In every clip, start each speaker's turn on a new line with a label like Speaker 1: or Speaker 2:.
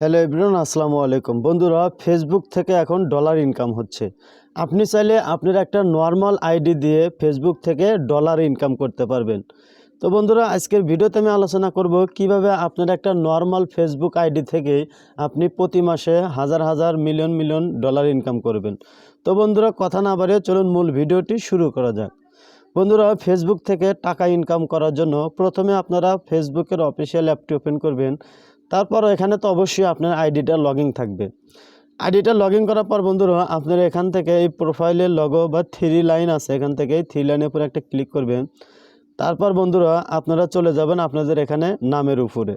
Speaker 1: Hello everyone, আসসালামু আলাইকুম। বন্ধুরা, ফেসবুক থেকে এখন ডলার ইনকাম হচ্ছে। আপনি চাইলে আপনার একটা নর্মাল আইডি দিয়ে ফেসবুক থেকে ডলার ইনকাম করতে পারবেন। তো বন্ধুরা, আজকের ভিডিওতে আমি আলোচনা করব কিভাবে আপনার একটা নর্মাল ফেসবুক আইডি থেকে আপনি প্রতি মাসে হাজার হাজার মিলিয়ন মিলিয়ন ডলার ইনকাম করবেন। তো বন্ধুরা, কথা না বাড়িয়ে চলুন মূল ভিডিওটি শুরু করা যাক। বন্ধুরা, ফেসবুক থেকে টাকা ইনকাম করার জন্য প্রথমে আপনারা ফেসবুকের অফিসিয়াল অ্যাপটি ওপেন করবেন। তারপর এখানে তো অবশ্যই আপনার আইডিটা লগইন থাকবে। আইডিটা লগইন করার পর বন্ধুরা, আপনারা এখান থেকে এই প্রোফাইলের লগো বা থ্রি লাইন আছে, এখান থেকে এই থ্রি লাইনের উপরে একটা ক্লিক করবেন। তারপর বন্ধুরা, আপনারা চলে যাবেন আপনাদের এখানে নামের উপরে।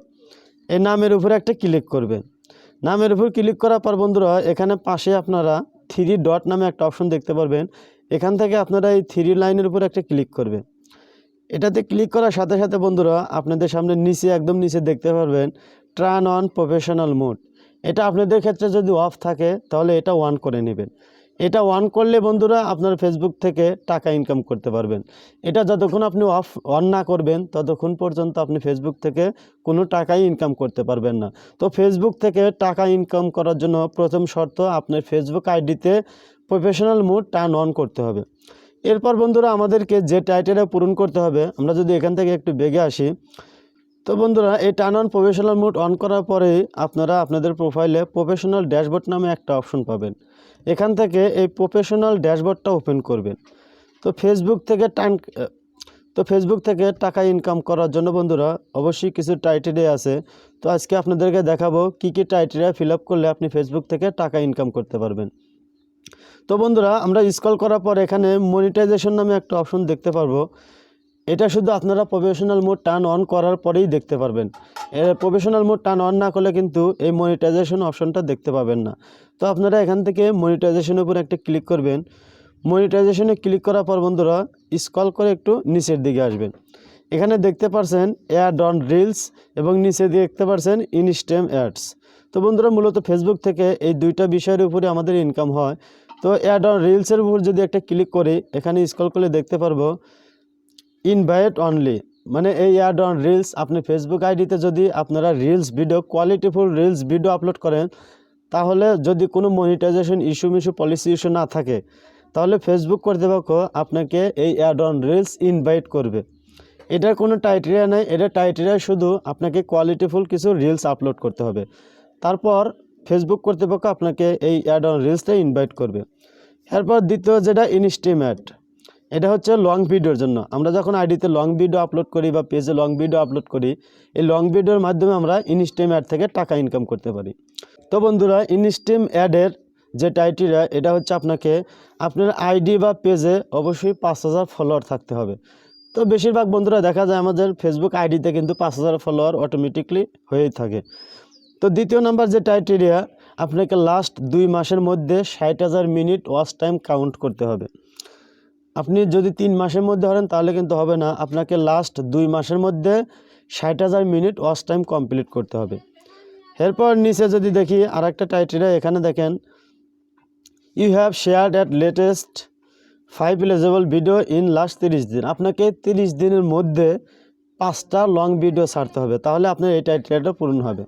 Speaker 1: এই নামের উপরে একটা ক্লিক করবেন। নামের উপর ক্লিক করার পর বন্ধুরা, এখানে পাশে আপনারা থ্রি ডট নামে একটা অপশন দেখতে পারবেন। এখান থেকে আপনারা এই থ্রি লাইনের উপর একটা ক্লিক করবেন। এটাতে ক্লিক করার সাথে সাথে বন্ধুরা, আপনাদের সামনে নিচে একদম নিচে দেখতে পারবেন টার্ন অন প্রফেশনাল মোড। এটা আপনাদের ক্ষেত্রে যদি অফ থাকে তাহলে এটা অন করে নেবেন। এটা অন করলে বন্ধুরা, আপনার ফেসবুক থেকে টাকা ইনকাম করতে পারবেন। এটা যতক্ষণ আপনি অন না করবেন ততক্ষণ পর্যন্ত আপনি ফেসবুক থেকে কোনো টাকাই ইনকাম করতে পারবেন না। তো ফেসবুক থেকে টাকা ইনকাম করার জন্য প্রথম শর্ত, আপনার ফেসবুক আইডিতে প্রফেশনাল মোড টার্ন অন করতে হবে। এরপর বন্ধুরা, আমাদেরকে যে টাইটেলটা পূরণ করতে হবে, আমরা যদি এখান থেকে একটু বেগে আসি, তো বন্ধুরা এই turn on professional mode on করার পরে আপনারা আপনাদের প্রোফাইলে প্রফেশনাল ড্যাশবোর্ড নামে একটা অপশন পাবেন। এখান থেকে এই প্রফেশনাল ড্যাশবোর্ডটা ওপেন করবেন। তো ফেসবুক থেকে টাকা ইনকাম করার জন্য বন্ধুরা অবশ্যই কিছু টাইটেরিয়া আছে। তো আজকে আপনাদেরকে দেখাবো কি কি টাইটেরিয়া ফিল আপ করলে আপনি ফেসবুক থেকে টাকা ইনকাম করতে পারবেন। তো বন্ধুরা, আমরা স্ক্রল করার পর এখানে মনিটাইজেশন নামে একটা অপশন দেখতে পারবো। এটা শুধু আপনারা প্রফেশনাল মোড টার্ন অন করার পরেই দেখতে পারবেন। প্রফেশনাল মোড টার্ন অন না করলে কিন্তু এই মনিটাইজেশন অপশনটা দেখতে পাবেন না। তো আপনারা এখান থেকে মনিটাইজেশনের উপর একটা ক্লিক করবেন। মনিটাইজেশনে ক্লিক করার পর বন্ধুরা, স্ক্রল করে একটু নিচের দিকে আসবেন। এখানে দেখতে পাচ্ছেন অ্যাড অন রিলস এবং নিচে দেখতে পাচ্ছেন ইনস্টেম অ্যাডস। তো বন্ধুরা, মূলত ফেসবুক থেকে এই দুইটা বিষয়ের উপরে আমাদের ইনকাম হয়। তো অ্যাড অন রিলসের উপর যদি একটা ক্লিক করি, এখানে স্ক্রল করলে দেখতে পারবো ইনভাইট অনলি, মানে এই অ্যাড অন রিলস আপনি ফেসবুক আইডিতে যদি আপনারা রিলস ভিডিও কোয়ালিটিফুল রিলস ভিডিও আপলোড করেন, তাহলে যদি কোনো মনিটাইজেশন ইস্যু পলিসি ইস্যু না থাকে, তাহলে ফেসবুক কর্তৃপক্ষ আপনাকে এই অ্যাড অন রিলস ইনভাইট করবে। এটার কোনো টাইটেরিয়া নেই, এটা টাইটেরিয়া শুধু আপনাকে কোয়ালিটিফুল কিছু রিলস আপলোড করতে হবে। তারপর ফেসবুক কর্তৃপক্ষ আপনাকে এই অ্যাড অন রিলসটা ইনভাইট করবে। এরপর দ্বিতীয় যেটা ইনস্ট্রিম অ্যাড, এটা হচ্ছে লং ভিডিওর জন্য। আমরা যখন আইডিতে লং ভিডিও আপলোড করি বা পেজে লং ভিডিও আপলোড করি, এই লং ভিডিওর মাধ্যমে আমরা ইনস্ট্রিম অ্যাড থেকে টাকা ইনকাম করতে পারি। তো বন্ধুরা, ইনস্ট্রিম অ্যাডের যে টাইটেরিয়া, এটা হচ্ছে আপনাকে আপনার আইডি বা পেজে অবশ্যই 5000 ফলোয়ার থাকতে হবে। তো বেশিরভাগ বন্ধুরা দেখা যায় আমাদের ফেসবুক আইডিতে কিন্তু 5000 ফলোয়ার অটোমেটিকলি হয়েই থাকে। তো দ্বিতীয় নাম্বার যে টাইটেরিয়া, আপনাকে লাস্ট 2 মাসের মধ্যে 60,000 মিনিট ওয়াচ টাইম কাউন্ট করতে হবে। আপনি যদি 3 মাসের মধ্যে হন তাহলে কিন্তু হবে না, আপনাকে লাস্ট 2 মাসের মধ্যে 60,000 মিনিট ওয়াচ টাইম কমপ্লিট করতে হবে। এরপর নিচে যদি দেখি আর একটা টাইটেরিয়া, এখানে দেখেন you have shared at latest 5 playable video in last 30 দিন। আপনাকে 30 দিনের মধ্যে 5টা লং ভিডিও ছাড়তে হবে, তাহলে আপনার এই টাইটেরিয়াটা পূরণ হবে।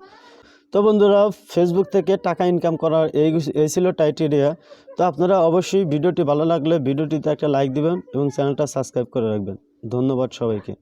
Speaker 1: তো বন্ধুরা, ফেসবুক থেকে টাকা ইনকাম করার এই ছিল টাইটেরিয়া। তো আপনারা অবশ্যই ভিডিওটি ভালো লাগলে ভিডিওটিতে একটা লাইক দিবেন এবং চ্যানেলটা সাবস্ক্রাইব করে রাখবেন। ধন্যবাদ সবাইকে।